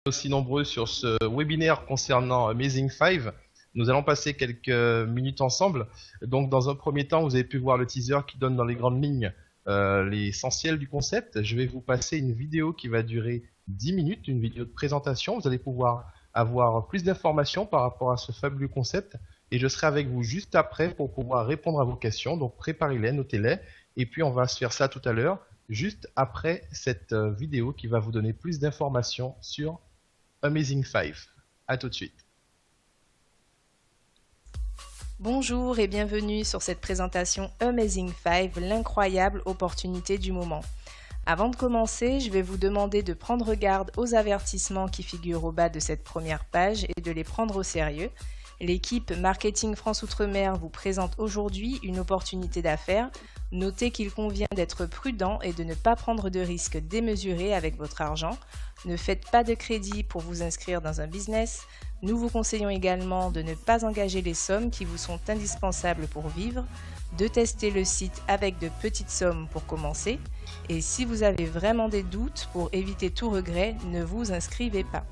Aussi nombreux sur ce webinaire concernant Amazing 5. Nous allons passer quelques minutes ensemble. Donc, dans un premier temps, vous avez pu voir le teaser qui donne dans les grandes lignes l'essentiel du concept. Je vais vous passer une vidéo qui va durer 10 minutes, une vidéo de présentation. Vous allez pouvoir avoir plus d'informations par rapport à ce fabuleux concept. Et je serai avec vous juste après pour pouvoir répondre à vos questions. Donc, préparez-les, notez-les. Et puis, on va se faire ça tout à l'heure, juste après cette vidéo qui va vous donner plus d'informations sur Amazing 5. À tout de suite. Bonjour et bienvenue sur cette présentation Amazing 5, l'incroyable opportunité du moment. Avant de commencer, je vais vous demander de prendre garde aux avertissements qui figurent au bas de cette première page et de les prendre au sérieux. L'équipe Marketing France Outre-mer vous présente aujourd'hui une opportunité d'affaires. Notez qu'il convient d'être prudent et de ne pas prendre de risques démesurés avec votre argent. Ne faites pas de crédit pour vous inscrire dans un business. Nous vous conseillons également de ne pas engager les sommes qui vous sont indispensables pour vivre, de tester le site avec de petites sommes pour commencer. Et si vous avez vraiment des doutes, pour éviter tout regret, ne vous inscrivez pas.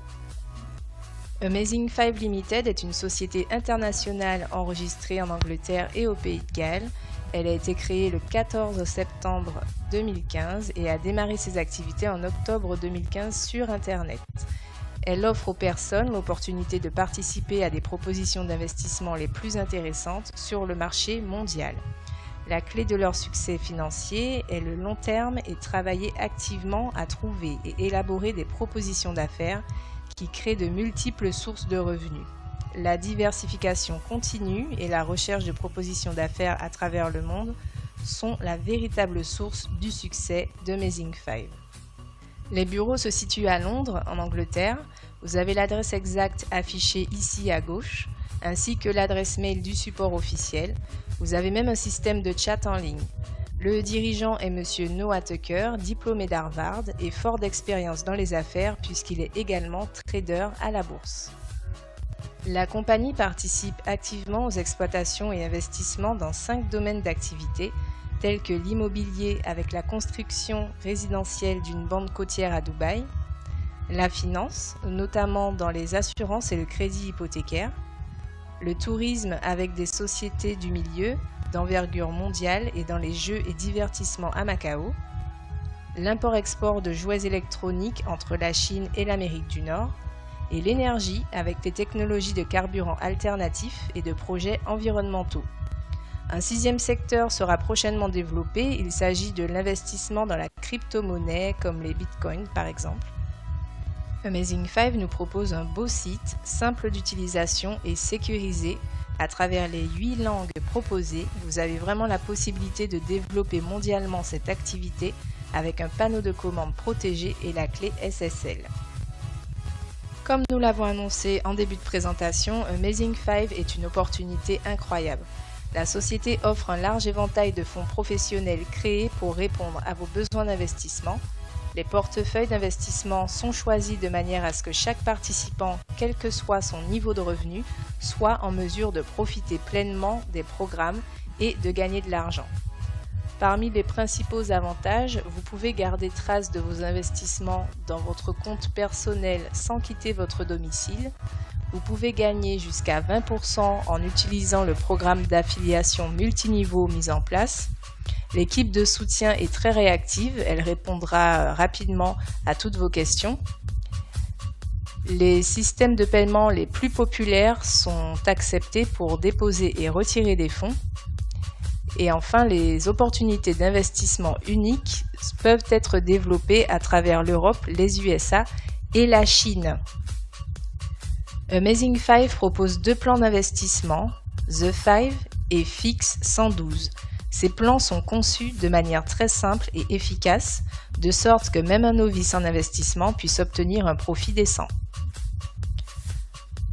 Amazing 5 Limited est une société internationale enregistrée en Angleterre et au Pays de Galles. Elle a été créée le 14 septembre 2015 et a démarré ses activités en octobre 2015 sur Internet. Elle offre aux personnes l'opportunité de participer à des propositions d'investissement les plus intéressantes sur le marché mondial. La clé de leur succès financier est le long terme et travailler activement à trouver et élaborer des propositions d'affaires qui créent de multiples sources de revenus. La diversification continue et la recherche de propositions d'affaires à travers le monde sont la véritable source du succès d'Amazing 5. Les bureaux se situent à Londres, en Angleterre. Vous avez l'adresse exacte affichée ici à gauche, ainsi que l'adresse mail du support officiel. Vous avez même un système de chat en ligne. Le dirigeant est Monsieur Noah Tucker, diplômé d'Harvard et fort d'expérience dans les affaires puisqu'il est également trader à la bourse. La compagnie participe activement aux exploitations et investissements dans 5 domaines d'activité, tels que l'immobilier avec la construction résidentielle d'une bande côtière à Dubaï, la finance, notamment dans les assurances et le crédit hypothécaire, le tourisme avec des sociétés du milieu d'envergure mondiale et dans les jeux et divertissements à Macao, l'import-export de jouets électroniques entre la Chine et l'Amérique du Nord, et l'énergie avec des technologies de carburant alternatifs et de projets environnementaux. Un 6e secteur sera prochainement développé, il s'agit de l'investissement dans la crypto-monnaie comme les bitcoins par exemple. Amazing 5 nous propose un beau site, simple d'utilisation et sécurisé. À travers les 8 langues proposées, vous avez vraiment la possibilité de développer mondialement cette activité avec un panneau de commande protégé et la clé SSL. Comme nous l'avons annoncé en début de présentation, Amazing 5 est une opportunité incroyable. La société offre un large éventail de fonds professionnels créés pour répondre à vos besoins d'investissement. Les portefeuilles d'investissement sont choisis de manière à ce que chaque participant, quel que soit son niveau de revenu, soit en mesure de profiter pleinement des programmes et de gagner de l'argent. Parmi les principaux avantages, vous pouvez garder trace de vos investissements dans votre compte personnel sans quitter votre domicile. Vous pouvez gagner jusqu'à 20% en utilisant le programme d'affiliation multiniveau mis en place. L'équipe de soutien est très réactive, elle répondra rapidement à toutes vos questions. Les systèmes de paiement les plus populaires sont acceptés pour déposer et retirer des fonds. Et enfin, les opportunités d'investissement uniques peuvent être développées à travers l'Europe, les USA et la Chine. Amazing 5 propose 2 plans d'investissement, The 5 et Fix 112. Ces plans sont conçus de manière très simple et efficace, de sorte que même un novice en investissement puisse obtenir un profit décent.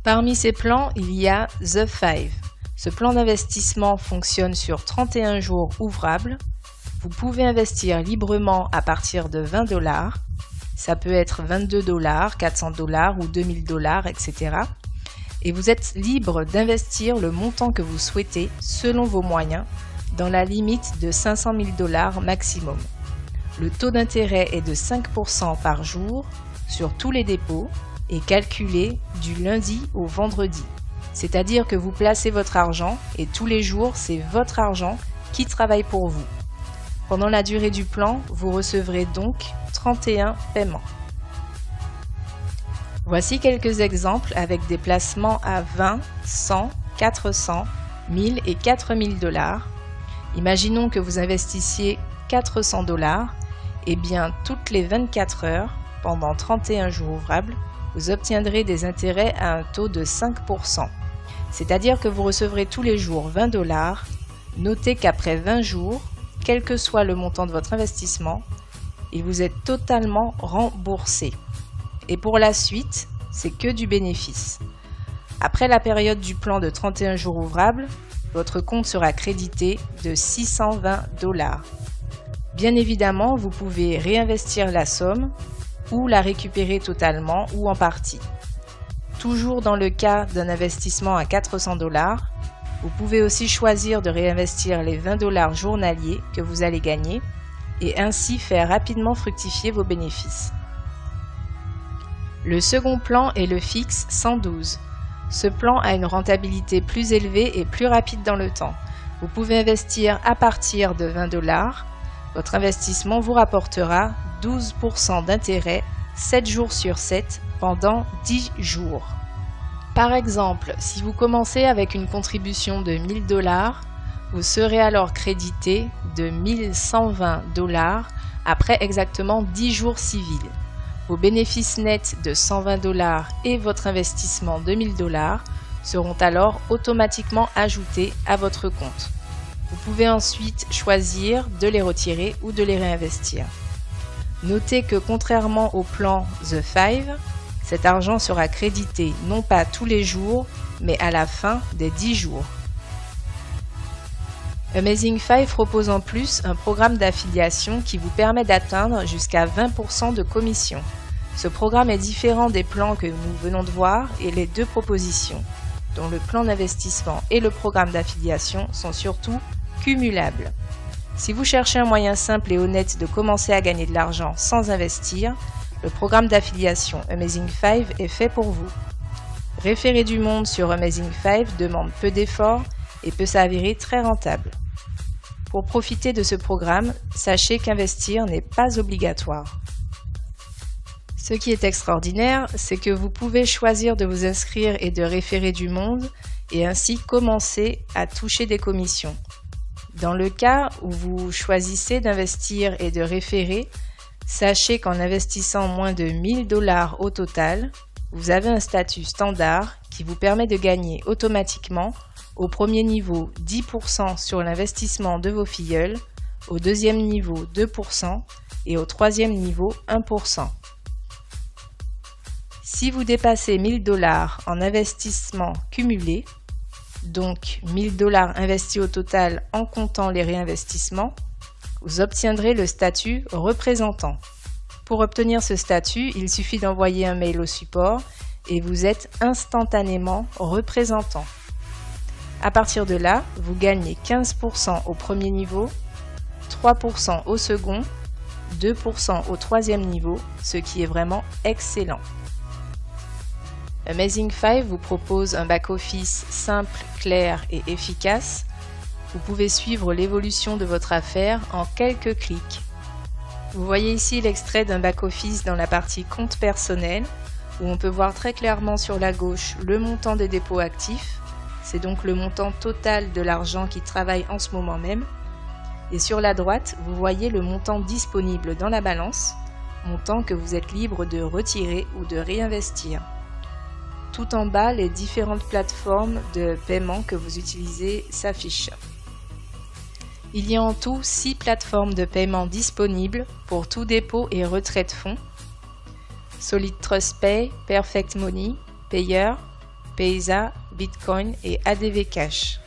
Parmi ces plans, il y a The 5. Ce plan d'investissement fonctionne sur 31 jours ouvrables. Vous pouvez investir librement à partir de $20. Ça peut être $22, $400 ou $2000, etc. Et vous êtes libre d'investir le montant que vous souhaitez selon vos moyens, dans la limite de $500 000 maximum. Le taux d'intérêt est de 5% par jour sur tous les dépôts est calculé du lundi au vendredi. C'est-à-dire que vous placez votre argent et tous les jours, c'est votre argent qui travaille pour vous. Pendant la durée du plan, vous recevrez donc 31 paiements. Voici quelques exemples avec des placements à 20, 100, 400, 1000 et 4000 $. Imaginons que vous investissiez 400 $, et bien toutes les 24 heures, pendant 31 jours ouvrables, vous obtiendrez des intérêts à un taux de 5%. C'est-à-dire que vous recevrez tous les jours 20 $. Notez qu'après 20 jours, quel que soit le montant de votre investissement, il vous est totalement remboursé. Et pour la suite, c'est que du bénéfice. Après la période du plan de 31 jours ouvrables, votre compte sera crédité de 620 $. Bien évidemment, vous pouvez réinvestir la somme ou la récupérer totalement ou en partie. Toujours dans le cas d'un investissement à 400 $, vous pouvez aussi choisir de réinvestir les 20 $ journaliers que vous allez gagner et ainsi faire rapidement fructifier vos bénéfices. Le second plan est le fixe 112. Ce plan a une rentabilité plus élevée et plus rapide dans le temps. Vous pouvez investir à partir de 20 $. Votre investissement vous rapportera 12% d'intérêt 7 jours sur 7 pendant 10 jours. Par exemple, si vous commencez avec une contribution de 1000 $, vous serez alors crédité de 1120 $ après exactement 10 jours civils. Vos bénéfices nets de 120 $ et votre investissement de 1000 $ seront alors automatiquement ajoutés à votre compte. Vous pouvez ensuite choisir de les retirer ou de les réinvestir. Notez que contrairement au plan The Five, cet argent sera crédité non pas tous les jours, mais à la fin des 10 jours. Amazing Five propose en plus un programme d'affiliation qui vous permet d'atteindre jusqu'à 20% de commission. Ce programme est différent des plans que nous venons de voir et les deux propositions, dont le plan d'investissement et le programme d'affiliation, sont surtout cumulables. Si vous cherchez un moyen simple et honnête de commencer à gagner de l'argent sans investir, le programme d'affiliation Amazing Five est fait pour vous. Référer du monde sur Amazing Five demande peu d'efforts et peut s'avérer très rentable. Pour profiter de ce programme, sachez qu'investir n'est pas obligatoire. Ce qui est extraordinaire, c'est que vous pouvez choisir de vous inscrire et de référer du monde et ainsi commencer à toucher des commissions. Dans le cas où vous choisissez d'investir et de référer, sachez qu'en investissant moins de 1000 $ au total, vous avez un statut standard qui vous permet de gagner automatiquement au premier niveau 10% sur l'investissement de vos filleuls, au deuxième niveau 2% et au troisième niveau 1%. Si vous dépassez 1000 $ en investissement cumulé, donc 1000 $ investis au total en comptant les réinvestissements, vous obtiendrez le statut représentant. Pour obtenir ce statut, il suffit d'envoyer un mail au support et vous êtes instantanément représentant. À partir de là, vous gagnez 15% au premier niveau, 3% au second, 2% au troisième niveau, ce qui est vraiment excellent. Amazing Five vous propose un back-office simple, clair et efficace. Vous pouvez suivre l'évolution de votre affaire en quelques clics. Vous voyez ici l'extrait d'un back-office dans la partie compte personnel, où on peut voir très clairement sur la gauche le montant des dépôts actifs. C'est donc le montant total de l'argent qui travaille en ce moment même. Et sur la droite, vous voyez le montant disponible dans la balance, montant que vous êtes libre de retirer ou de réinvestir. Tout en bas, les différentes plateformes de paiement que vous utilisez s'affichent. Il y a en tout 6 plateformes de paiement disponibles pour tout dépôt et retrait de fonds: Solid Trust Pay, Perfect Money, Payer, Payza, Bitcoin et ADV Cash.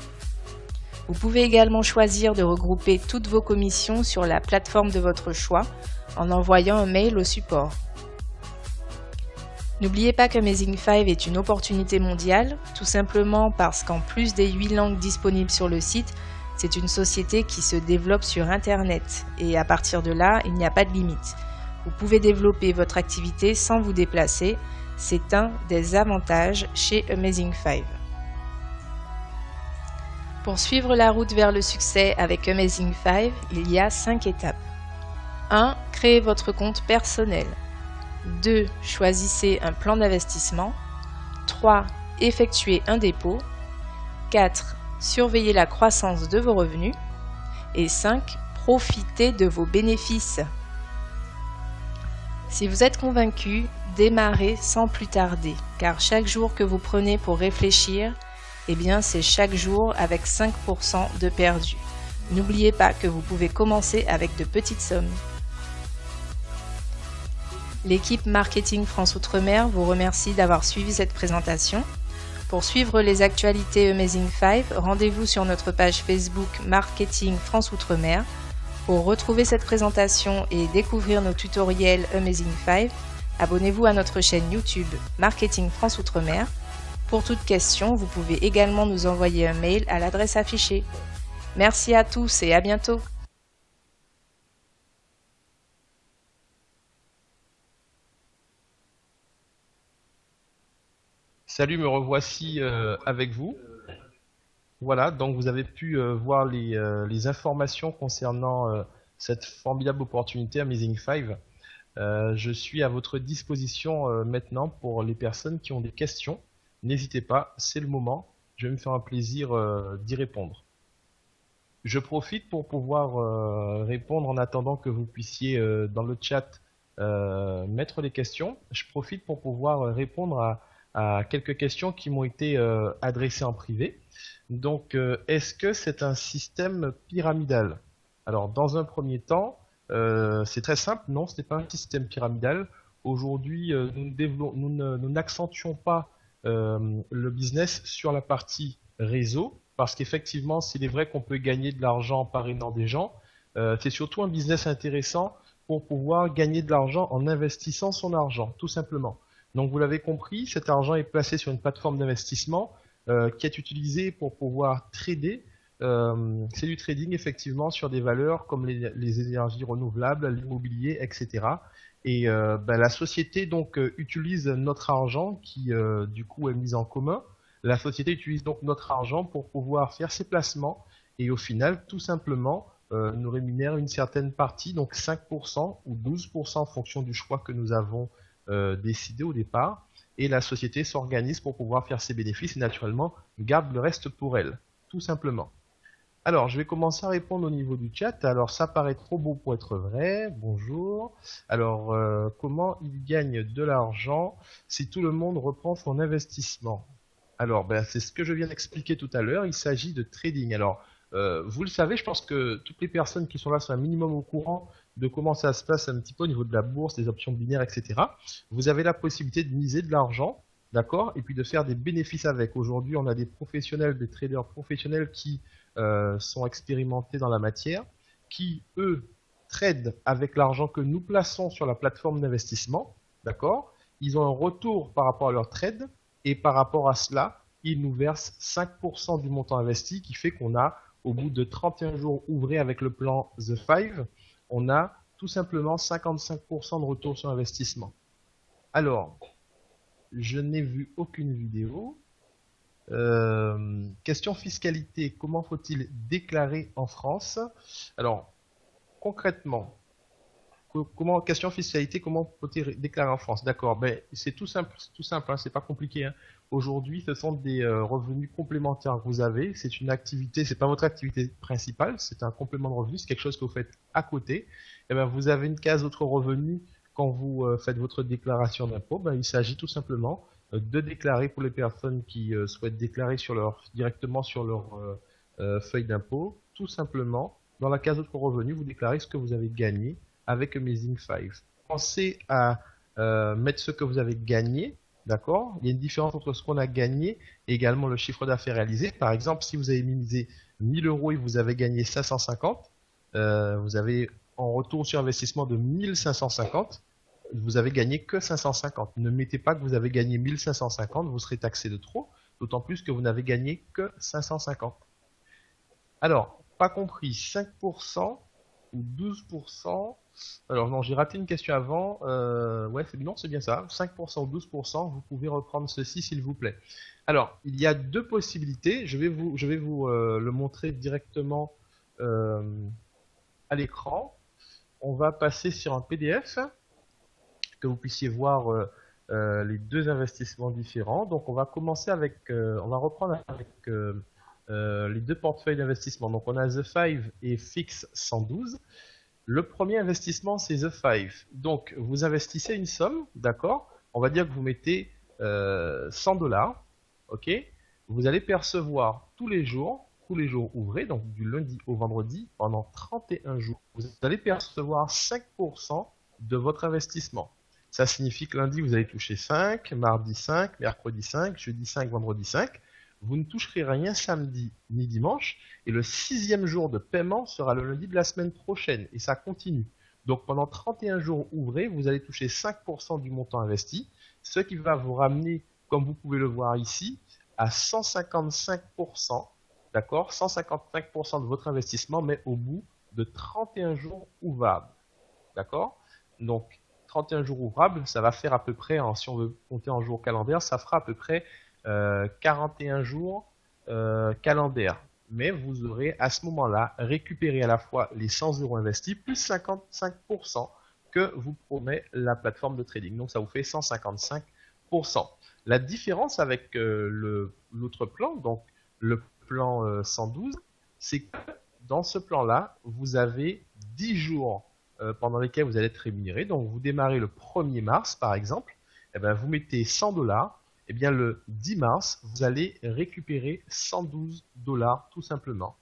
Vous pouvez également choisir de regrouper toutes vos commissions sur la plateforme de votre choix en envoyant un mail au support. N'oubliez pas qu'Amazing Five est une opportunité mondiale, tout simplement parce qu'en plus des 8 langues disponibles sur le site, c'est une société qui se développe sur Internet et à partir de là, il n'y a pas de limite. Vous pouvez développer votre activité sans vous déplacer, C'est un des avantages chez Amazing5. Pour suivre la route vers le succès avec Amazing5, il y a 5 étapes. 1. Créez votre compte personnel. 2. Choisissez un plan d'investissement. 3. Effectuez un dépôt. 4. Surveillez la croissance de vos revenus. Et 5. Profitez de vos bénéfices. Si vous êtes convaincu, démarrez sans plus tarder, car chaque jour que vous prenez pour réfléchir, eh bien c'est chaque jour avec 5% de perdu. N'oubliez pas que vous pouvez commencer avec de petites sommes. L'équipe Marketing France Outre-mer vous remercie d'avoir suivi cette présentation. Pour suivre les actualités Amazing5, rendez-vous sur notre page Facebook Marketing France Outre-mer. Pour retrouver cette présentation et découvrir nos tutoriels Amazing5, abonnez-vous à notre chaîne YouTube Marketing France Outre-mer. Pour toute question, vous pouvez également nous envoyer un mail à l'adresse affichée. Merci à tous et à bientôt. Salut, me revoici avec vous. Voilà, donc vous avez pu voir les informations concernant cette formidable opportunité Amazing5. Je suis à votre disposition maintenant pour les personnes qui ont des questions. N'hésitez pas, c'est le moment. Je vais me faire un plaisir d'y répondre. Je profite pour pouvoir répondre en attendant que vous puissiez dans le chat mettre les questions. Je profite pour pouvoir répondre à quelques questions qui m'ont été adressées en privé. Donc, est-ce que c'est un système pyramidal? Alors, dans un premier temps, c'est très simple, non, ce n'est pas un système pyramidal. Aujourd'hui, nous n'accentuons pas le business sur la partie réseau, parce qu'effectivement, s'il est vrai qu'on peut gagner de l'argent en parrainant des gens, c'est surtout un business intéressant pour pouvoir gagner de l'argent en investissant son argent, tout simplement. Donc, vous l'avez compris, cet argent est placé sur une plateforme d'investissement qui est utilisée pour pouvoir trader. C'est du trading effectivement sur des valeurs comme les énergies renouvelables, l'immobilier, etc. Et la société donc utilise notre argent qui du coup est mis en commun. La société utilise donc notre argent pour pouvoir faire ses placements et au final tout simplement nous rémunère une certaine partie, donc 5% ou 12% en fonction du choix que nous avons décidé au départ. Et la société s'organise pour pouvoir faire ses bénéfices et naturellement garde le reste pour elle, tout simplement. Alors, je vais commencer à répondre au niveau du chat. Alors, ça paraît trop beau pour être vrai. Bonjour. Alors, comment il gagne de l'argent si tout le monde reprend son investissement? Alors, c'est ce que je viens d'expliquer tout à l'heure. Il s'agit de trading. Alors, vous le savez, je pense que toutes les personnes qui sont là sont un minimum au courant de comment ça se passe un petit peu au niveau de la bourse, des options binaires, etc. Vous avez la possibilité de miser de l'argent, d'accord, et puis de faire des bénéfices avec. Aujourd'hui, on a des professionnels, des traders professionnels qui sont expérimentés dans la matière, qui, eux, tradent avec l'argent que nous plaçons sur la plateforme d'investissement, d'accord. Ils ont un retour par rapport à leur trade, et par rapport à cela, ils nous versent 5% du montant investi, qui fait qu'on a, au bout de 31 jours ouvrés avec le plan The Five, on a tout simplement 55% de retour sur investissement. Alors, je n'ai vu aucune vidéo. Question fiscalité, comment faut-il déclarer en France? Alors, concrètement, question fiscalité, comment faut-il déclarer en France? D'accord, c'est tout simple, hein, c'est pas compliqué, hein. Aujourd'hui, ce sont des revenus complémentaires que vous avez. C'est une activité, c'est pas votre activité principale, c'est un complément de revenus, c'est quelque chose que vous faites à côté. Et vous avez une case autres revenus quand vous faites votre déclaration d'impôt. Il s'agit tout simplement de déclarer pour les personnes qui souhaitent déclarer directement sur leur feuille d'impôt. Tout simplement, dans la case autres revenus, vous déclarez ce que vous avez gagné avec Amazing5. Pensez à mettre ce que vous avez gagné. D'accord? Il y a une différence entre ce qu'on a gagné et également le chiffre d'affaires réalisé. Par exemple, si vous avez misé 1000 € et vous avez gagné 550, vous avez en retour sur investissement de 1550, vous avez gagné que 550. Ne mettez pas que vous avez gagné 1550, vous serez taxé de trop, d'autant plus que vous n'avez gagné que 550. Alors, pas compris, 5% ou 12%, Alors non, j'ai raté une question avant. Ouais, non, c'est bien ça. 5% ou 12%, vous pouvez reprendre ceci s'il vous plaît. Alors, il y a deux possibilités. Je vais vous le montrer directement euh, à l'écran. On va passer sur un PDF que vous puissiez voir les deux investissements différents. Donc, on va commencer avec, on va reprendre avec les deux portefeuilles d'investissement. Donc, on a The Five et Fix 112. Le premier investissement, c'est The Five. Donc, vous investissez une somme, d'accord? On va dire que vous mettez 100 dollars, ok? Vous allez percevoir tous les jours ouvrés, donc du lundi au vendredi, pendant 31 jours. Vous allez percevoir 5% de votre investissement. Ça signifie que lundi, vous allez toucher 5, mardi 5, mercredi 5, jeudi 5, vendredi 5. Vous ne toucherez rien samedi ni dimanche. Et le sixième jour de paiement sera le lundi de la semaine prochaine. Et ça continue. Donc pendant 31 jours ouvrés, vous allez toucher 5% du montant investi. Ce qui va vous ramener, comme vous pouvez le voir ici, à 155%. D'accord? 155% de votre investissement, mais au bout de 31 jours ouvrables. D'accord? Donc 31 jours ouvrables, ça va faire à peu près, hein, si on veut compter en jours calendaires, ça fera à peu près 41 jours calendaires. Mais vous aurez à ce moment-là récupéré à la fois les 100 euros investis plus 55% que vous promet la plateforme de trading. Donc ça vous fait 155%. La différence avec l'autre plan, donc le plan 112, c'est que dans ce plan-là, vous avez 10 jours pendant lesquels vous allez être rémunéré. Donc vous démarrez le 1er mars par exemple, et bien, vous mettez 100 dollars. Eh bien, le 10 mars, vous allez récupérer 112 dollars tout simplement.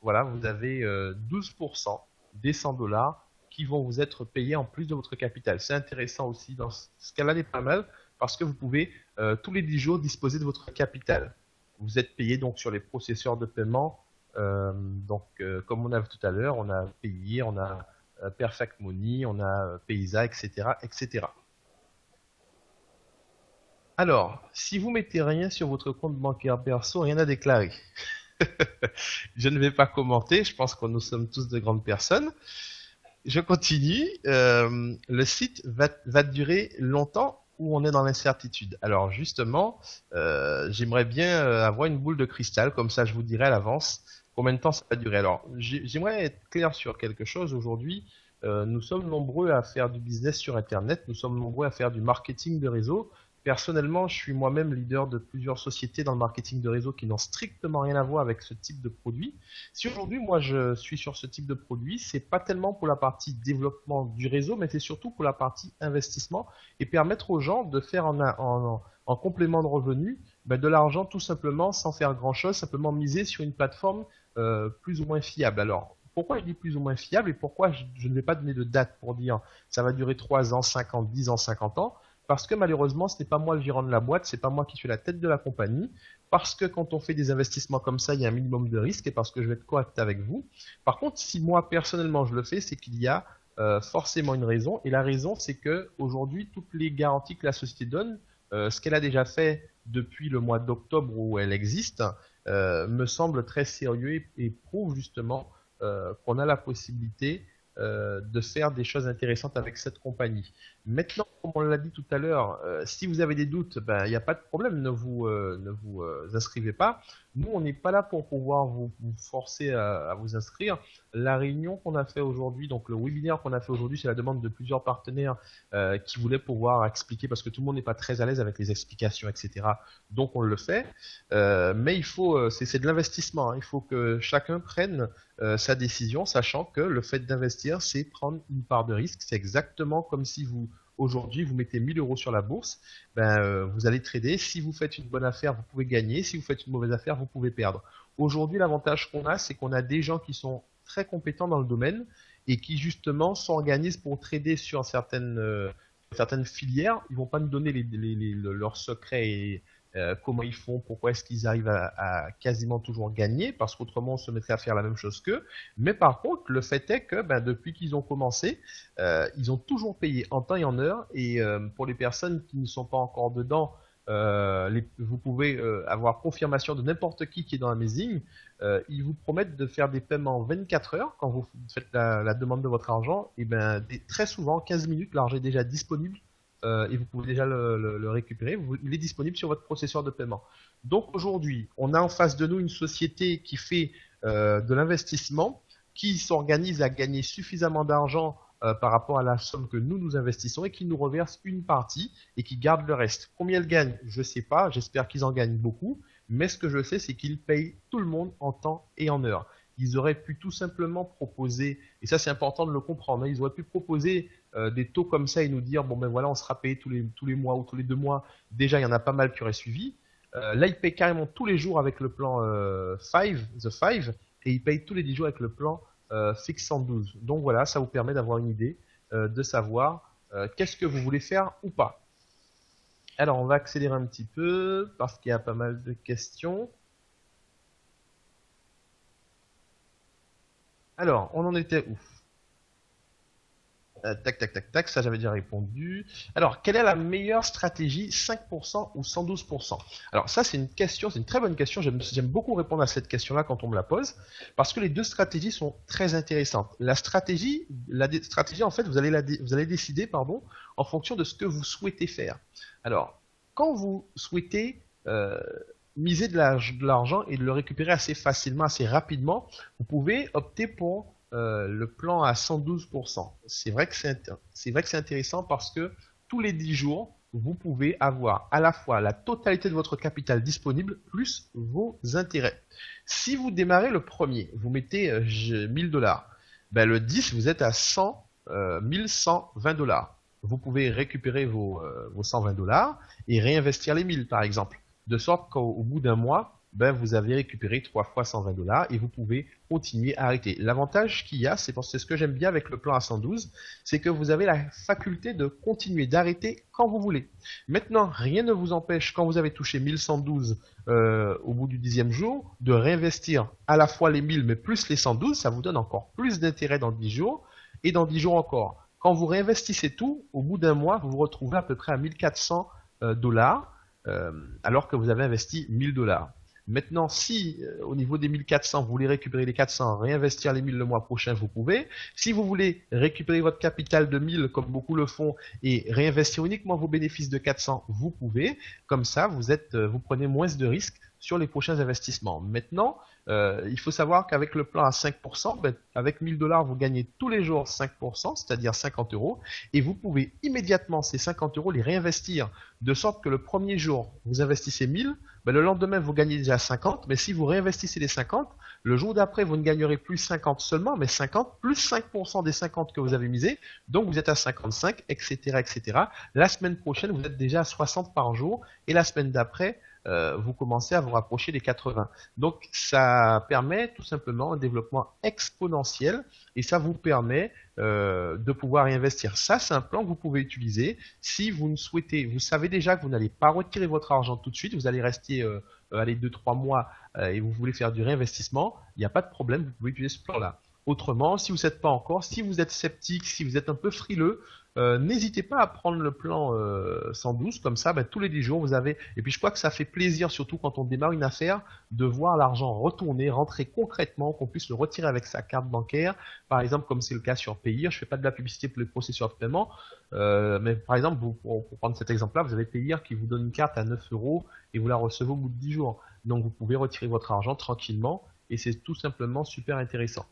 Voilà, vous avez 12% des 100 dollars qui vont vous être payés en plus de votre capital. C'est intéressant aussi, dans ce cas-là, n'est pas mal parce que vous pouvez tous les 10 jours disposer de votre capital. Vous êtes payé donc sur les processeurs de paiement. Comme on a vu tout à l'heure, on a Payeer, on a Perfect Money, on a Paysa, etc., etc. Alors, si vous mettez rien sur votre compte bancaire perso, rien à déclarer. Je ne vais pas commenter, je pense que nous sommes tous de grandes personnes. Je continue. Le site va durer longtemps ou on est dans l'incertitude. Alors justement, j'aimerais bien avoir une boule de cristal, comme ça je vous dirai à l'avance combien de temps ça va durer. Alors j'aimerais être clair sur quelque chose aujourd'hui. Nous sommes nombreux à faire du business sur Internet, nous sommes nombreux à faire du marketing de réseau. Personnellement, je suis moi-même leader de plusieurs sociétés dans le marketing de réseau qui n'ont strictement rien à voir avec ce type de produit. Si aujourd'hui, moi, je suis sur ce type de produit, c'est pas tellement pour la partie développement du réseau, mais c'est surtout pour la partie investissement et permettre aux gens de faire en complément de revenus de l'argent tout simplement sans faire grand-chose, simplement miser sur une plateforme plus ou moins fiable. Alors, pourquoi je dis plus ou moins fiable et pourquoi je ne vais pas donner de date pour dire ça va durer 3 ans, 5 ans, 10 ans, 50 ans? Parce que malheureusement, ce n'est pas moi le gérant de la boîte, c'est pas moi qui suis la tête de la compagnie. Parce que quand on fait des investissements comme ça, il y a un minimum de risque et parce que je vais être correct avec vous. Par contre, si moi personnellement je le fais, c'est qu'il y a forcément une raison. Et la raison, c'est que aujourd'hui, toutes les garanties que la société donne, ce qu'elle a déjà fait depuis le mois d'octobre où elle existe, me semble très sérieux et prouve justement qu'on a la possibilité de faire des choses intéressantes avec cette compagnie. Maintenant, comme on l'a dit tout à l'heure, si vous avez des doutes, il n'y a pas de problème, ne vous inscrivez pas. Nous, on n'est pas là pour pouvoir vous forcer à vous inscrire. La réunion qu'on a fait aujourd'hui, donc le webinaire qu'on a fait aujourd'hui, c'est la demande de plusieurs partenaires qui voulaient pouvoir expliquer, parce que tout le monde n'est pas très à l'aise avec les explications, etc. Donc on le fait. Mais il faut, c'est de l'investissement, hein. Il faut que chacun prenne sa décision, sachant que le fait d'investir, c'est prendre une part de risque. C'est exactement comme si aujourd'hui, vous mettez 1000 euros sur la bourse, vous allez trader. Si vous faites une bonne affaire, vous pouvez gagner. Si vous faites une mauvaise affaire, vous pouvez perdre. Aujourd'hui, l'avantage qu'on a, c'est qu'on a des gens qui sont très compétents dans le domaine et qui justement s'organisent pour trader sur certaines filières. Ils vont pas nous donner leurs secrets et comment ils font, pourquoi est-ce qu'ils arrivent à quasiment toujours gagner, parce qu'autrement on se mettrait à faire la même chose qu'eux. Mais par contre, le fait est que depuis qu'ils ont commencé, ils ont toujours payé en temps et en heure. Et pour les personnes qui ne sont pas encore dedans, vous pouvez avoir confirmation de n'importe qui est dans Amazing. Ils vous promettent de faire des paiements en 24 heures quand vous faites la demande de votre argent. Et ben, très souvent, 15 minutes, l'argent est déjà disponible et vous pouvez déjà le récupérer. Il est disponible sur votre processeur de paiement. Donc aujourd'hui, on a en face de nous une société qui fait de l'investissement, qui s'organise à gagner suffisamment d'argent par rapport à la somme que nous investissons et qui nous reverse une partie et qui garde le reste. Combien elle gagne, je ne sais pas, j'espère qu'ils en gagnent beaucoup, mais ce que je sais, c'est qu'ils payent tout le monde en temps et en heure. Ils auraient pu tout simplement proposer, et ça c'est important de le comprendre, hein, ils auraient pu proposer des taux comme ça et nous dire, bon ben voilà, on sera payé tous les mois ou tous les 2 mois. Déjà, il y en a pas mal qui auraient suivi. Là, ils payent carrément tous les jours avec le plan The Five, et ils payent tous les 10 jours avec le plan Fix 112. Donc voilà, ça vous permet d'avoir une idée de savoir qu'est-ce que vous voulez faire ou pas. Alors, on va accélérer un petit peu parce qu'il y a pas mal de questions. Alors, on en était où? Tac, tac, tac, tac, ça j'avais déjà répondu. Alors, quelle est la meilleure stratégie, 5% ou 112%? Alors ça c'est une question, c'est une très bonne question, j'aime beaucoup répondre à cette question-là quand on me la pose, parce que les deux stratégies sont très intéressantes. La stratégie en fait, vous allez décider, pardon, en fonction de ce que vous souhaitez faire. Alors, quand vous souhaitez miser de l'argent et de le récupérer assez facilement, assez rapidement, vous pouvez opter pour le plan à 112%. C'est vrai que c'est intéressant parce que tous les 10 jours, vous pouvez avoir à la fois la totalité de votre capital disponible plus vos intérêts. Si vous démarrez le premier, vous mettez 1000 $, ben le 10, vous êtes à 1120 $. Vous pouvez récupérer vos 120 $ et réinvestir les 1000 par exemple. De sorte qu'au bout d'un mois, ben vous avez récupéré 3 fois 120 $ et vous pouvez continuer à arrêter. L'avantage qu'il y a, c'est ce que j'aime bien avec le plan à 112, c'est que vous avez la faculté de continuer, d'arrêter quand vous voulez. Maintenant, rien ne vous empêche, quand vous avez touché 1112 au bout du 10e jour, de réinvestir à la fois les 1000 mais plus les 112, ça vous donne encore plus d'intérêt dans 10 jours et dans 10 jours encore. Quand vous réinvestissez tout, au bout d'un mois, vous vous retrouvez à peu près à 1400 $, alors que vous avez investi 1000 $. Maintenant, si au niveau des 1400, vous voulez récupérer les 400, réinvestir les 1000 le mois prochain, vous pouvez. Si vous voulez récupérer votre capital de 1000, comme beaucoup le font, et réinvestir uniquement vos bénéfices de 400, vous pouvez. Comme ça, vous prenez moins de risques sur les prochains investissements. Maintenant, il faut savoir qu'avec le plan à 5%, avec 1000 $, vous gagnez tous les jours 5%, c'est-à-dire 50 €, et vous pouvez immédiatement ces 50 € les réinvestir, de sorte que le premier jour, vous investissez 1000, le lendemain, vous gagnez déjà 50, mais si vous réinvestissez les 50, le jour d'après, vous ne gagnerez plus 50 seulement, mais 50 plus 5% des 50 que vous avez misés, donc vous êtes à 55, etc., etc. La semaine prochaine, vous êtes déjà à 60 par jour, et la semaine d'après, vous commencez à vous rapprocher des 80. Donc ça permet tout simplement un développement exponentiel et ça vous permet de pouvoir investir. Ça, c'est un plan que vous pouvez utiliser si vous savez déjà que vous n'allez pas retirer votre argent tout de suite, vous allez rester 2-3 mois et vous voulez faire du réinvestissement, il n'y a pas de problème, vous pouvez utiliser ce plan-là. Autrement, si vous n'êtes pas encore, si vous êtes sceptique, si vous êtes un peu frileux, n'hésitez pas à prendre le plan 112, comme ça, tous les 10 jours, vous avez... Et puis je crois que ça fait plaisir, surtout quand on démarre une affaire, de voir l'argent retourner, rentrer concrètement, qu'on puisse le retirer avec sa carte bancaire, par exemple, comme c'est le cas sur Payeer. Je fais pas de la publicité pour les processeurs de paiement, mais par exemple, pour prendre cet exemple-là, vous avez Payeer qui vous donne une carte à 9 € et vous la recevez au bout de 10 jours. Donc vous pouvez retirer votre argent tranquillement, et c'est tout simplement super intéressant.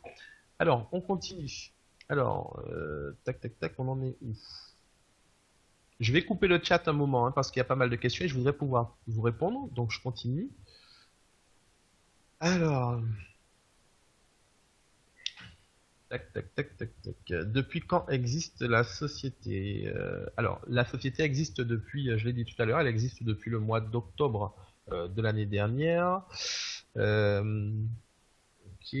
Alors, on continue. Alors, tac, tac, tac, on en est où? Je vais couper le chat un moment, parce qu'il y a pas mal de questions et je voudrais pouvoir vous répondre, donc je continue. Alors, tac, tac, tac, tac, tac. Depuis quand existe la société? Alors, la société existe depuis, je l'ai dit tout à l'heure, elle existe depuis le mois d'octobre de l'année dernière. Ok,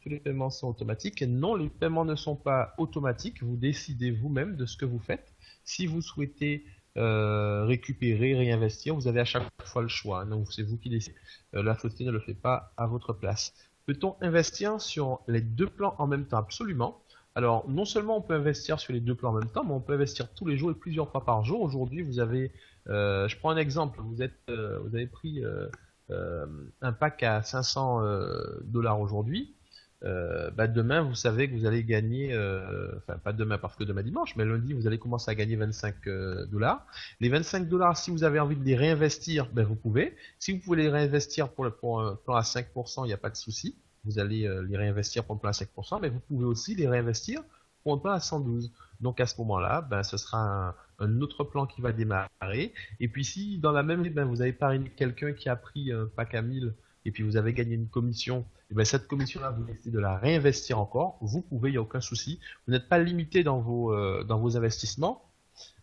tous les paiements sont automatiques. Non, les paiements ne sont pas automatiques. Vous décidez vous-même de ce que vous faites. Si vous souhaitez récupérer, réinvestir, vous avez à chaque fois le choix. Donc c'est vous qui décidez. La société ne le fait pas à votre place. Peut-on investir sur les deux plans en même temps? Absolument. Alors, non seulement on peut investir sur les deux plans en même temps, mais on peut investir tous les jours et plusieurs fois par jour. Aujourd'hui, vous avez, je prends un exemple, vous avez pris un pack à 500 dollars aujourd'hui. Bah, demain, vous savez que vous allez gagner, enfin pas demain parce que demain dimanche, mais lundi, vous allez commencer à gagner 25 dollars. Les 25 dollars, si vous avez envie de les réinvestir, ben vous pouvez. Si vous pouvez les réinvestir pour un plan à 5%, il n'y a pas de souci. Vous allez les réinvestir pour un plan à 5%, mais vous pouvez aussi les réinvestir pour un plan à 112. Donc à ce moment-là, ben, ce sera un autre plan qui va démarrer. Et puis si dans la même année, ben, vous avez parrainé quelqu'un qui a pris un pack à 1000 et puis vous avez gagné une commission, et bien cette commission-là, vous décidez de la réinvestir encore, vous pouvez, il n'y a aucun souci. Vous n'êtes pas limité dans vos investissements,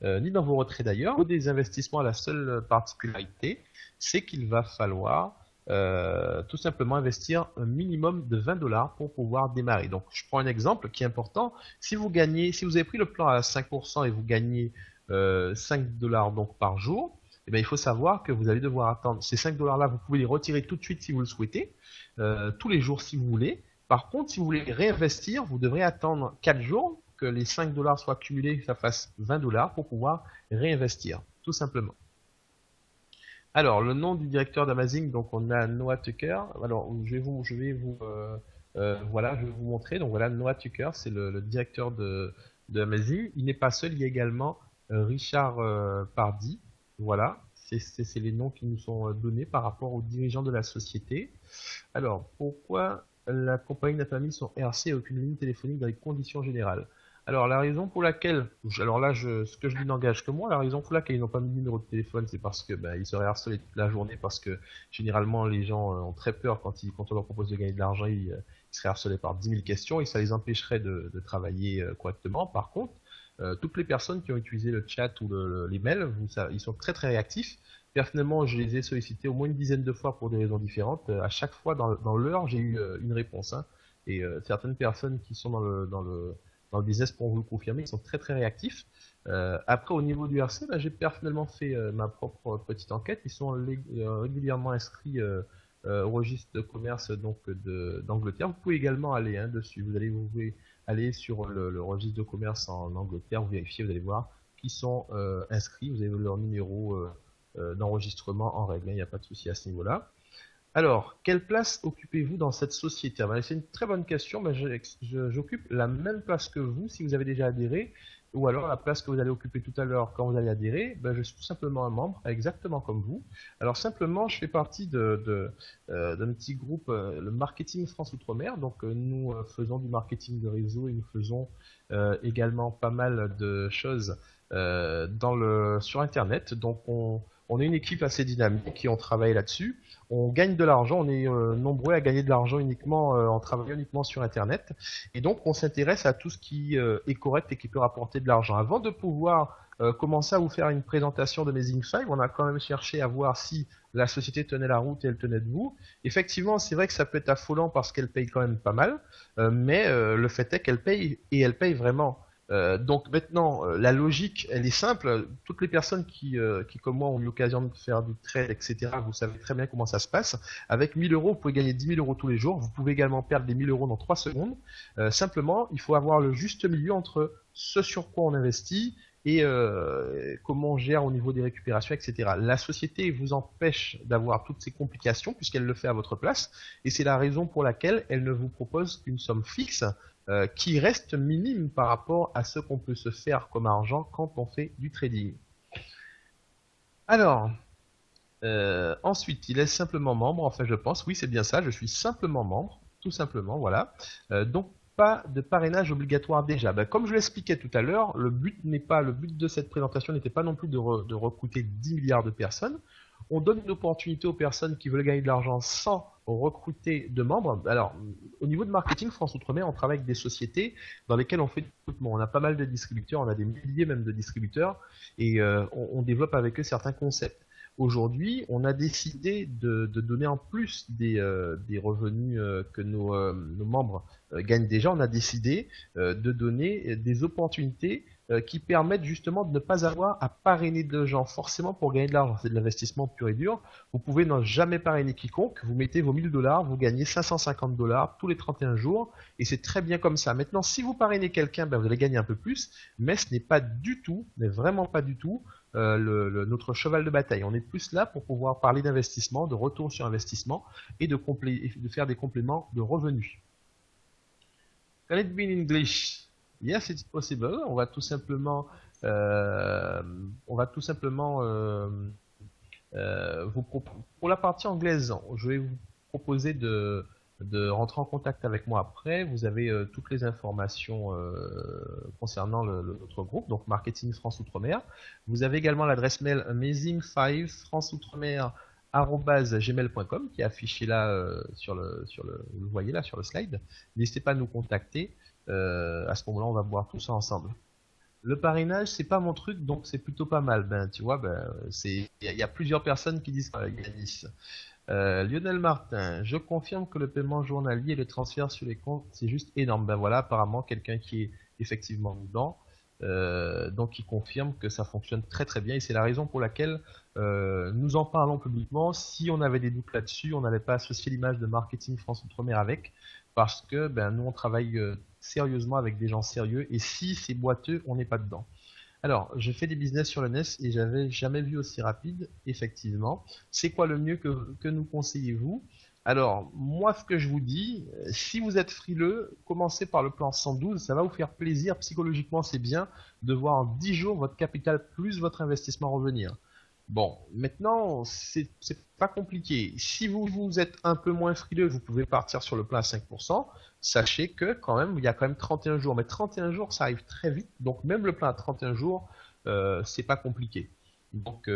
ni dans vos retraits d'ailleurs. Au des investissements, la seule particularité, c'est qu'il va falloir tout simplement investir un minimum de 20 dollars pour pouvoir démarrer. Donc je prends un exemple qui est important. Si vous avez pris le plan à 5% et vous gagnez 5 dollars donc par jour, eh bien, il faut savoir que vous allez devoir attendre ces 5 dollars là, vous pouvez les retirer tout de suite si vous le souhaitez, tous les jours si vous voulez. Par contre, si vous voulez réinvestir, vous devrez attendre 4 jours que les 5 dollars soient cumulés, que ça fasse 20 dollars pour pouvoir réinvestir, tout simplement. Alors, le nom du directeur d'Amazing, donc on a Noah Tucker. Alors, voilà, je vais vous montrer. Donc voilà, Noah Tucker, c'est le directeur de Amazing. Il n'est pas seul, il y a également Richard Pardy. Voilà, c'est les noms qui nous sont donnés par rapport aux dirigeants de la société. Alors, pourquoi la compagnie de la famille sont RC et aucune ligne téléphonique dans les conditions générales? Alors, la raison pour laquelle, alors là, ce que je dis n'engage que moi, la raison pour laquelle ils n'ont pas mis de numéro de téléphone, c'est parce que ils seraient harcelés toute la journée, parce que généralement, les gens ont très peur quand on leur propose de gagner de l'argent, ils seraient harcelés par 10 000 questions et ça les empêcherait de travailler correctement. Par contre, toutes les personnes qui ont utilisé le chat ou l'email, ils sont très très réactifs. Personnellement, je les ai sollicités au moins une dizaine de fois pour des raisons différentes. À chaque fois, dans l'heure, j'ai eu une réponse, hein. Et certaines personnes qui sont dans le business, pour vous le confirmer, ils sont très très réactifs. Après, au niveau du RC, j'ai personnellement fait ma propre petite enquête. Ils sont régulièrement inscrits au registre de commerce donc d'Angleterre. Vous pouvez également aller dessus. Vous pouvez aller sur le registre de commerce en Angleterre, vous vérifiez, vous allez voir qu'ils sont inscrits. Vous avez leur numéro d'enregistrement en règle. Il n'y a pas de souci à ce niveau-là. Alors, quelle place occupez-vous dans cette société? C'est une très bonne question. J'occupe la même place que vous si vous avez déjà adhéré, ou alors la place que vous allez occuper tout à l'heure quand vous allez adhérer. Je suis tout simplement un membre, exactement comme vous. Alors simplement, je fais partie d'un petit groupe, le Marketing France Outre-mer. Donc nous faisons du marketing de réseau et nous faisons également pas mal de choses sur Internet. Donc on est une équipe assez dynamique et on travaille là-dessus. On gagne de l'argent, on est nombreux à gagner de l'argent uniquement en travaillant uniquement sur Internet. Et donc on s'intéresse à tout ce qui est correct et qui peut rapporter de l'argent. Avant de pouvoir commencer à vous faire une présentation de Amazing5, on a quand même cherché à voir si la société tenait la route et elle tenait debout. Effectivement, c'est vrai que ça peut être affolant parce qu'elle paye quand même pas mal, mais le fait est qu'elle paye et elle paye vraiment. Donc maintenant, la logique, elle est simple. Toutes les personnes qui comme moi, ont eu l'occasion de faire du trade, etc., vous savez très bien comment ça se passe. Avec 1000 euros, vous pouvez gagner 10 000 euros tous les jours. Vous pouvez également perdre des 1000 euros dans 3 secondes. Simplement, il faut avoir le juste milieu entre ce sur quoi on investit et comment on gère au niveau des récupérations, etc. La société vous empêche d'avoir toutes ces complications puisqu'elle le fait à votre place. Et c'est la raison pour laquelle elle ne vous propose qu'une somme fixe qui reste minime par rapport à ce qu'on peut se faire comme argent quand on fait du trading. Alors, ensuite, il est simplement membre, enfin je pense, oui c'est bien ça, je suis simplement membre, tout simplement, voilà. Donc pas de parrainage obligatoire déjà. Comme je l'expliquais tout à l'heure, le but de cette présentation n'était pas non plus de recruter 10 milliards de personnes. On donne une opportunité aux personnes qui veulent gagner de l'argent sans recruter de membres. Alors, au niveau de marketing France Outre-mer, on travaille avec des sociétés dans lesquelles on fait du recrutement. On a pas mal de distributeurs, on a des milliers même de distributeurs, et on développe avec eux certains concepts. Aujourd'hui, on a décidé de donner en plus des revenus que nos membres gagnent déjà, on a décidé de donner des opportunités qui permettent justement de ne pas avoir à parrainer de gens forcément pour gagner de l'argent. C'est de l'investissement pur et dur. Vous pouvez ne jamais parrainer quiconque. Vous mettez vos 1000 $, vous gagnez 550 $ tous les 31 jours et c'est très bien comme ça. Maintenant, si vous parrainez quelqu'un, ben, vous allez gagner un peu plus, mais ce n'est pas du tout, mais vraiment pas du tout, notre cheval de bataille. On est plus là pour pouvoir parler d'investissement, de retour sur investissement et de faire des compléments de revenus. Can it be in English? Yes, it's possible. On va tout simplement pour la partie anglaise, je vais vous proposer de rentrer en contact avec moi après. Vous avez toutes les informations concernant notre groupe, donc Marketing France Outre-mer. Vous avez également l'adresse mail amazing5franceutre-mer@gmail.com qui est affichée là vous voyez là sur le slide. N'hésitez pas à nous contacter. À ce moment-là, on va voir tout ça ensemble. Le parrainage, c'est pas mon truc, donc c'est plutôt pas mal. Ben, tu vois, ben, il y a plusieurs personnes qui disent Yanis. Lionel Martin, je confirme que le paiement journalier et le transfert sur les comptes, c'est juste énorme. Ben voilà, apparemment, quelqu'un qui est effectivement dedans, donc il confirme que ça fonctionne très très bien et c'est la raison pour laquelle nous en parlons publiquement. Si on avait des doutes là-dessus, on n'allait pas associer l'image de Marketing France Outre-mer avec, parce que ben, nous on travaille sérieusement avec des gens sérieux et si c'est boiteux, on n'est pas dedans. Alors, je fais des business sur le NES et j'avais jamais vu aussi rapide, effectivement. C'est quoi le mieux que nous conseillez-vous? Alors, moi, ce que je vous dis, si vous êtes frileux, commencez par le plan 112, ça va vous faire plaisir. Psychologiquement, c'est bien de voir en 10 jours votre capital plus votre investissement revenir. Bon, maintenant, c'est pas compliqué. Si vous êtes un peu moins frileux, vous pouvez partir sur le plan à 5%. Sachez que quand même, il y a quand même 31 jours. Mais 31 jours, ça arrive très vite. Donc même le plan à 31 jours, c'est pas compliqué. Donc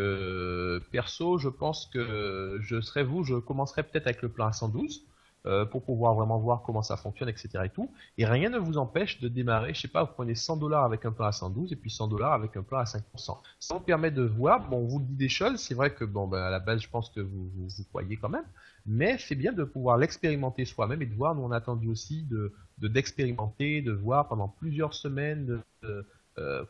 perso, je pense que je serais vous, je commencerai peut-être avec le plan à 112 pour pouvoir vraiment voir comment ça fonctionne, etc. et tout. Et rien ne vous empêche de démarrer, je sais pas, vous prenez 100 $ avec un plan à 112 et puis 100 $ avec un plan à 5%. Ça vous permet de voir, bon, on vous dit des choses, c'est vrai que bon, ben, à la base, je pense que vous croyez quand même, mais c'est bien de pouvoir l'expérimenter soi-même et de voir, nous on a attendu aussi d'expérimenter, de voir pendant plusieurs semaines,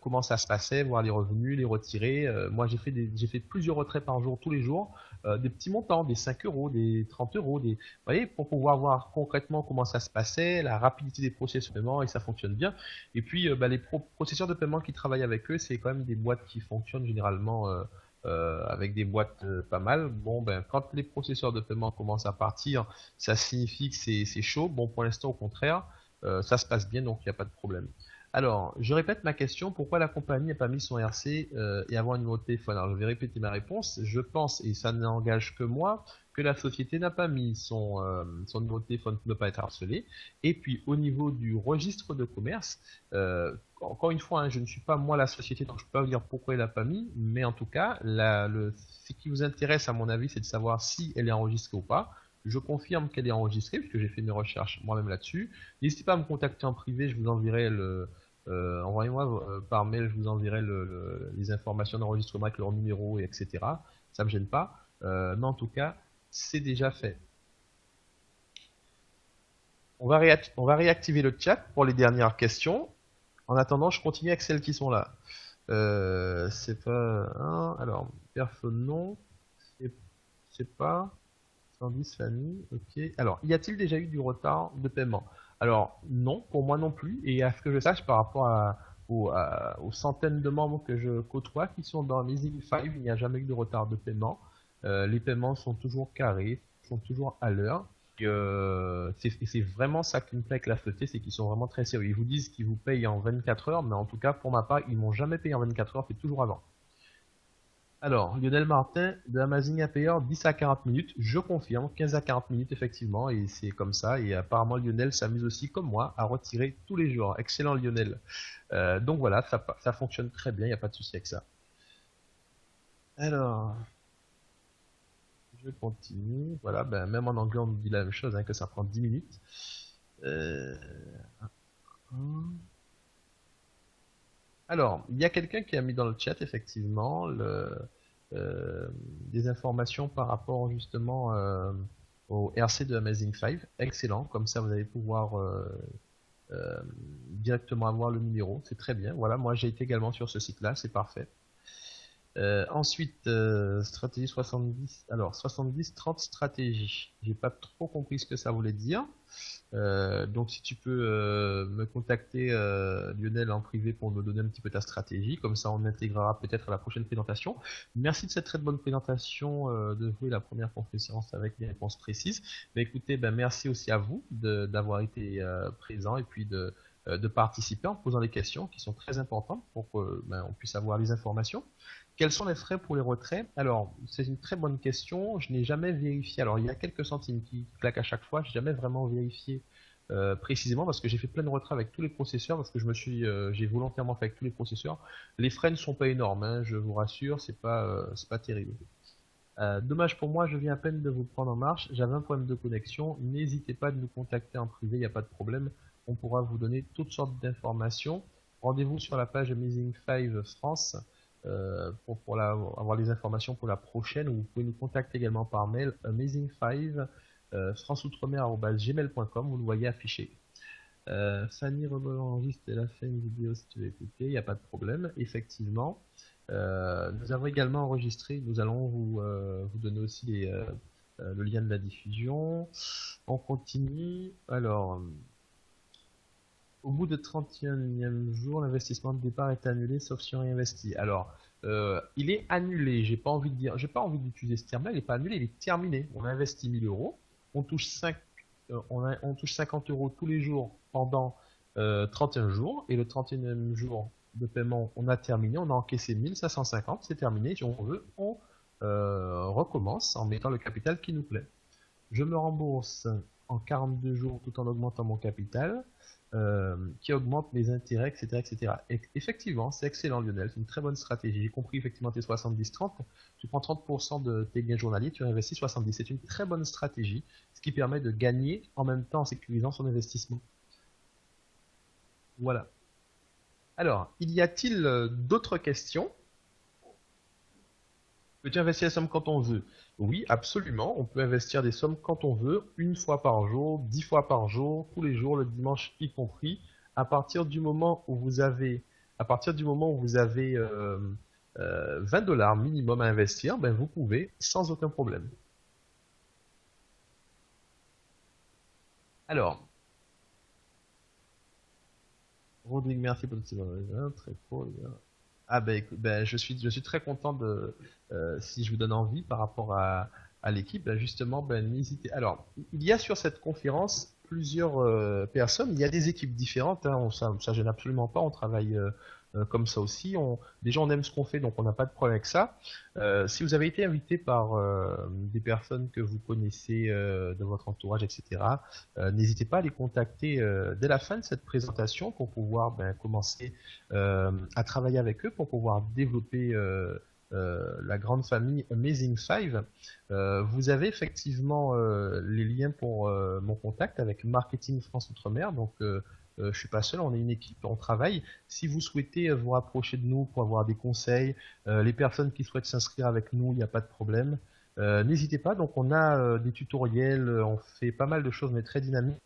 comment ça se passait, voir les revenus, les retirer. Moi, j'ai fait plusieurs retraits par jour, tous les jours, des petits montants, des 5 euros, des 30 euros, vous voyez, pour pouvoir voir concrètement comment ça se passait, la rapidité des processus de paiement, et ça fonctionne bien. Et puis, bah, les processeurs de paiement qui travaillent avec eux, c'est quand même des boîtes qui fonctionnent généralement avec des boîtes pas mal. Bon, ben, quand les processeurs de paiement commencent à partir, ça signifie que c'est chaud. Bon, pour l'instant, au contraire, ça se passe bien, donc il n'y a pas de problème. Alors, je répète ma question, pourquoi la compagnie n'a pas mis son RC et avoir un numéro de téléphone? Alors, je vais répéter ma réponse. Je pense, et ça n'engage que moi, que la société n'a pas mis son numéro de téléphone pour ne pas être harcelé. Et puis, au niveau du registre de commerce, encore une fois, hein, je ne suis pas moi la société, donc je ne peux pas vous dire pourquoi elle n'a pas mis, mais en tout cas, ce qui vous intéresse, à mon avis, c'est de savoir si elle est enregistrée ou pas. Je confirme qu'elle est enregistrée, puisque j'ai fait mes recherches moi-même là-dessus. N'hésitez pas à me contacter en privé, je vous enverrai envoyez-moi par mail, je vous enverrai les informations d'enregistrement avec leur numéro, et etc. Ça me gêne pas. Mais en tout cas, c'est déjà fait. On va réactiver le chat pour les dernières questions. En attendant, je continue avec celles qui sont là. C'est pas... Hein, alors, personne non. C'est pas... 110 Fanny, ok. Alors, y a-t-il déjà eu du retard de paiement? Alors, non, pour moi non plus. Et à ce que je sache, par rapport aux centaines de membres que je côtoie qui sont dans Amazing 5, il n'y a jamais eu de retard de paiement. Les paiements sont toujours carrés, sont toujours à l'heure. C'est vraiment ça qui me plaît avec la société, c'est qu'ils sont vraiment très sérieux. Ils vous disent qu'ils vous payent en 24 heures, mais en tout cas, pour ma part, ils m'ont jamais payé en 24 heures, c'est toujours avant. Alors, Lionel Martin, de Amazing APR, 10 à 40 minutes, je confirme, 15 à 40 minutes effectivement, et c'est comme ça, et apparemment Lionel s'amuse aussi comme moi à retirer tous les jours. Excellent Lionel. Donc voilà, ça fonctionne très bien, il n'y a pas de souci avec ça. Alors, je continue, voilà, ben, même en anglais on nous dit la même chose, hein, que ça prend 10 minutes. Alors, il y a quelqu'un qui a mis dans le chat effectivement des informations par rapport justement au RC de Amazing 5. Excellent, comme ça vous allez pouvoir directement avoir le numéro. C'est très bien. Voilà, moi j'ai été également sur ce site-là, c'est parfait. Ensuite, stratégie 70. Alors, 70-30 stratégie. J'ai pas trop compris ce que ça voulait dire. Donc, si tu peux me contacter, Lionel, en privé pour me donner un petit peu ta stratégie. Comme ça, on intégrera peut-être à la prochaine présentation. Merci de cette très bonne présentation, de jouer la première conférence avec des réponses précises. Mais écoutez, merci aussi à vous d'avoir été présent et puis de participer en posant des questions qui sont très importantes pour qu'on puisse avoir les informations. Quels sont les frais pour les retraits? Alors, c'est une très bonne question. Je n'ai jamais vérifié. Alors, il y a quelques centimes qui claquent à chaque fois. Je n'ai jamais vraiment vérifié précisément parce que j'ai fait plein de retraits avec tous les processeurs parce que j'ai volontairement fait avec tous les processeurs. Les frais ne sont pas énormes, hein, je vous rassure, c'est pas terrible. Dommage pour moi, je viens à peine de vous prendre en marche. J'avais un problème de connexion. N'hésitez pas de nous contacter en privé, il n'y a pas de problème. On pourra vous donner toutes sortes d'informations. Rendez-vous sur la page Amazing 5 France. Pour avoir les informations pour la prochaine, ou vous pouvez nous contacter également par mail amazing5 franceoutremer@gmail.com, vous le voyez affiché. Fanny enregistre la fin une vidéo si tu veux écouter, il n'y a pas de problème, effectivement. Nous avons également enregistré, nous allons vous donner aussi le lien de la diffusion. On continue. Alors, au bout de 31e jour, l'investissement de départ est annulé sauf si on réinvestit. Alors, il est annulé, j'ai pas envie d'utiliser ce terme-là, il n'est pas annulé, il est terminé. On a investi 1000 euros, on touche 50 euros tous les jours pendant 31 jours, et le 31e jour de paiement, on a terminé, on a encaissé 1550, c'est terminé. Si on veut, on recommence en mettant le capital qui nous plaît. Je me rembourse en 42 jours tout en augmentant mon capital. Qui augmente mes intérêts, etc. etc. Et effectivement, c'est excellent, Lionel, c'est une très bonne stratégie. J'ai compris effectivement tes 70-30, tu prends 30% de tes gains journaliers, tu investis 70. C'est une très bonne stratégie, ce qui permet de gagner en même temps en sécurisant son investissement. Voilà. Alors, y a-t-il d'autres questions? Peux-tu investir des sommes quand on veut? Oui, absolument. On peut investir des sommes quand on veut, une fois par jour, 10 fois par jour, tous les jours, le dimanche y compris. À partir du moment où vous avez 20 $ minimum à investir, vous pouvez sans aucun problème. Alors, Rodrigue, merci pour le petit bonheur, très cool. Ah je suis très content de si je vous donne envie par rapport à l'équipe, justement, n'hésitez. Alors, il y a sur cette conférence plusieurs personnes, il y a des équipes différentes, hein, ça gêne absolument pas, on travaille comme ça aussi. Déjà on aime ce qu'on fait, donc on n'a pas de problème avec ça. Si vous avez été invité par des personnes que vous connaissez de votre entourage, etc., n'hésitez pas à les contacter dès la fin de cette présentation pour pouvoir commencer à travailler avec eux, pour pouvoir développer la grande famille Amazing 5. Vous avez effectivement les liens pour mon contact avec Marketing France Outre-mer, donc je suis pas seul, on est une équipe, on travaille. Si vous souhaitez vous rapprocher de nous pour avoir des conseils, les personnes qui souhaitent s'inscrire avec nous, il n'y a pas de problème. N'hésitez pas, donc on a des tutoriels, on fait pas mal de choses, mais très dynamiques.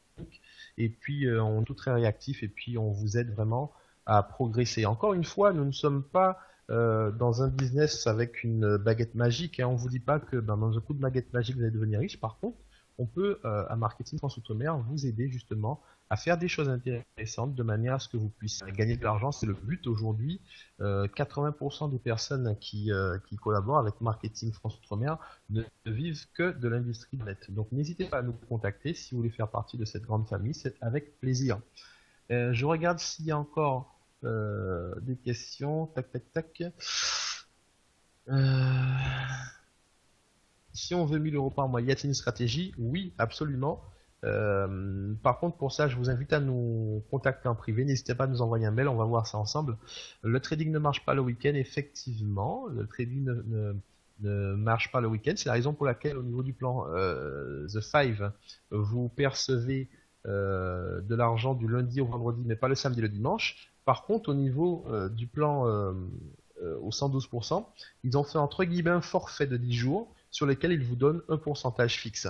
Et puis on est tout très réactif et puis on vous aide vraiment à progresser. Encore une fois, nous ne sommes pas dans un business avec une baguette magique, hein. On ne vous dit pas que dans un coup de baguette magique vous allez devenir riche. Par contre, on peut, à Marketing France Outre-mer, vous aider justement à faire des choses intéressantes de manière à ce que vous puissiez gagner de l'argent. C'est le but aujourd'hui. 80% des personnes qui collaborent avec Marketing France Outre-mer ne vivent que de l'industrie de net. Donc n'hésitez pas à nous contacter si vous voulez faire partie de cette grande famille, c'est avec plaisir. Je regarde s'il y a encore des questions. Tac, tac, tac. Si on veut 1000 € par mois, y a-t-il une stratégie? Oui, absolument. Par contre, pour ça, je vous invite à nous contacter en privé. N'hésitez pas à nous envoyer un mail, on va voir ça ensemble. Le trading ne marche pas le week-end, effectivement. Le trading ne marche pas le week-end. C'est la raison pour laquelle, au niveau du plan The Five, vous percevez de l'argent du lundi au vendredi, mais pas le samedi et le dimanche. Par contre, au niveau du plan au 112%, ils ont fait entre guillemets un forfait de 10 jours sur lesquels ils vous donnent un pourcentage fixe.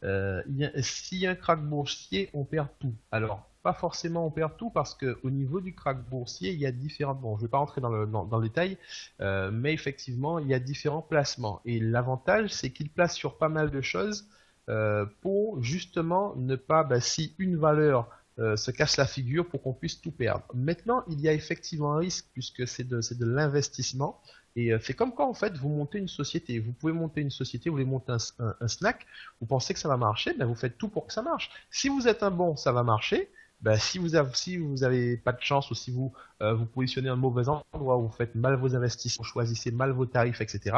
S'il y a un krach boursier, on perd tout. Alors, pas forcément on perd tout parce que au niveau du krach boursier, il y a différents. Bon, je vais pas rentrer dans le détail, mais effectivement, il y a différents placements. Et l'avantage, c'est qu'ils placent sur pas mal de choses pour justement ne pas, si une valeur se casse la figure pour qu'on puisse tout perdre. Maintenant, il y a effectivement un risque puisque c'est de l'investissement. Et c'est comme quand en fait vous montez une société. Vous pouvez monter une société, vous voulez monter un snack, vous pensez que ça va marcher, vous faites tout pour que ça marche. Si vous êtes un bon, ça va marcher. Si vous avez pas de chance ou si vous positionnez un mauvais endroit, ou vous faites mal vos investissements, choisissez mal vos tarifs, etc.,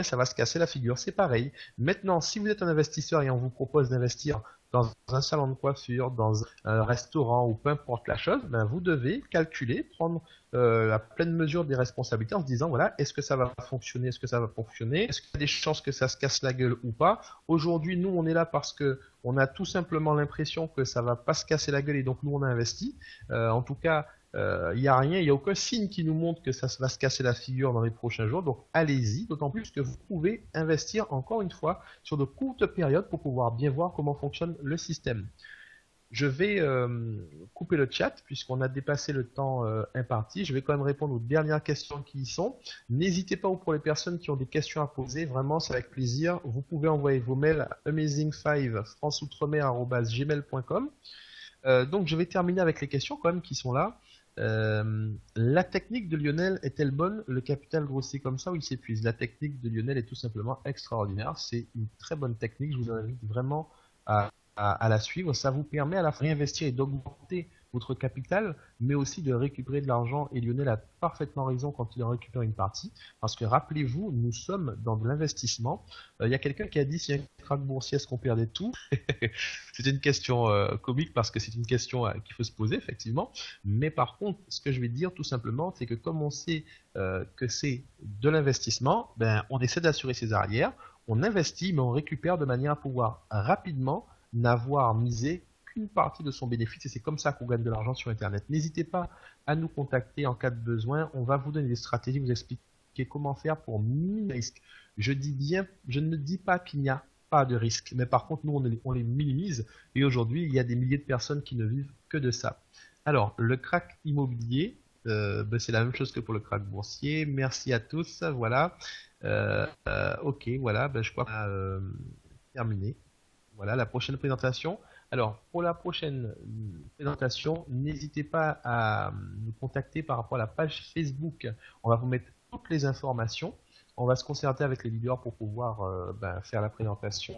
ça va se casser la figure. C'est pareil. Maintenant, si vous êtes un investisseur et on vous propose d'investir dans un salon de coiffure, dans un restaurant ou peu importe la chose, vous devez calculer, prendre la pleine mesure des responsabilités en se disant voilà, est-ce que ça va fonctionner, est-ce que ça va fonctionner, est-ce qu'il y a des chances que ça se casse la gueule ou pas. Aujourd'hui, nous, on est là parce que on a tout simplement l'impression que ça va pas se casser la gueule et donc nous, on a investi. En tout cas, il n'y a rien, il n'y a aucun signe qui nous montre que ça va se casser la figure dans les prochains jours. Donc allez-y, d'autant plus que vous pouvez investir encore une fois sur de courtes périodes pour pouvoir bien voir comment fonctionne le système. Je vais couper le chat puisqu'on a dépassé le temps imparti. Je vais quand même répondre aux dernières questions qui y sont. N'hésitez pas, pour les personnes qui ont des questions à poser, vraiment c'est avec plaisir. Vous pouvez envoyer vos mails à amazing5franceoutremer@gmail.com. Donc je vais terminer avec les questions quand même qui sont là. La technique de Lionel est-elle bonne? Le capital grossit comme ça ou il s'épuise? La technique de Lionel est tout simplement extraordinaire. C'est une très bonne technique. Je vous invite vraiment à la suivre. Ça vous permet à la fois réinvestir et d'augmenter votre capital, mais aussi de récupérer de l'argent. Et Lionel a parfaitement raison quand il en récupère une partie. Parce que rappelez-vous, nous sommes dans de l'investissement. Il y a quelqu'un qui a dit si un krach boursier, est-ce qu'on perdait tout? C'est une question comique parce que c'est une question qu'il faut se poser, effectivement. Mais par contre, ce que je vais dire tout simplement, c'est que comme on sait que c'est de l'investissement, on essaie d'assurer ses arrières. On investit, mais on récupère de manière à pouvoir rapidement n'avoir misé qu'une partie de son bénéfice et c'est comme ça qu'on gagne de l'argent sur Internet. N'hésitez pas à nous contacter en cas de besoin. On va vous donner des stratégies, vous expliquer comment faire pour minimiser les risques. Je ne dis pas qu'il n'y a pas de risque, mais par contre, nous, on les minimise et aujourd'hui, il y a des milliers de personnes qui ne vivent que de ça. Alors, le krach immobilier, c'est la même chose que pour le krach boursier. Merci à tous. Voilà. Ok, voilà, je crois qu'on a terminé. Voilà, la prochaine présentation. Alors, pour la prochaine présentation, n'hésitez pas à nous contacter par rapport à la page Facebook. On va vous mettre toutes les informations. On va se concerter avec les leaders pour pouvoir faire la présentation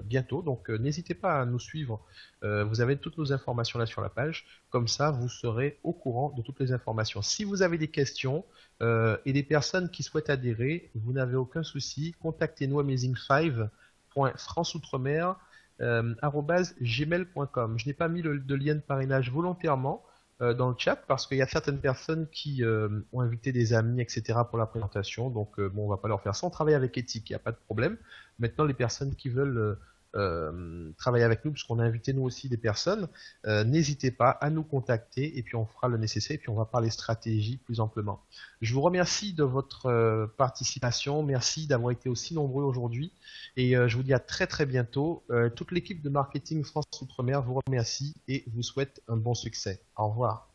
bientôt. Donc, n'hésitez pas à nous suivre. Vous avez toutes nos informations là sur la page. Comme ça, vous serez au courant de toutes les informations. Si vous avez des questions et des personnes qui souhaitent adhérer, vous n'avez aucun souci. Contactez-nous à amazing5.francetoutremer@gmail.com. Je n'ai pas mis de lien de parrainage volontairement dans le chat parce qu'il y a certaines personnes qui ont invité des amis, etc. pour la présentation. Donc, on va pas leur faire ça. On travaille avec éthique, il n'y a pas de problème. Maintenant, les personnes qui veulent travailler avec nous, puisqu'on a invité nous aussi des personnes, n'hésitez pas à nous contacter et puis on fera le nécessaire et puis on va parler stratégie plus amplement. Je vous remercie de votre participation, merci d'avoir été aussi nombreux aujourd'hui et je vous dis à très très bientôt. Toute l'équipe de marketing France Outre-mer vous remercie et vous souhaite un bon succès. Au revoir.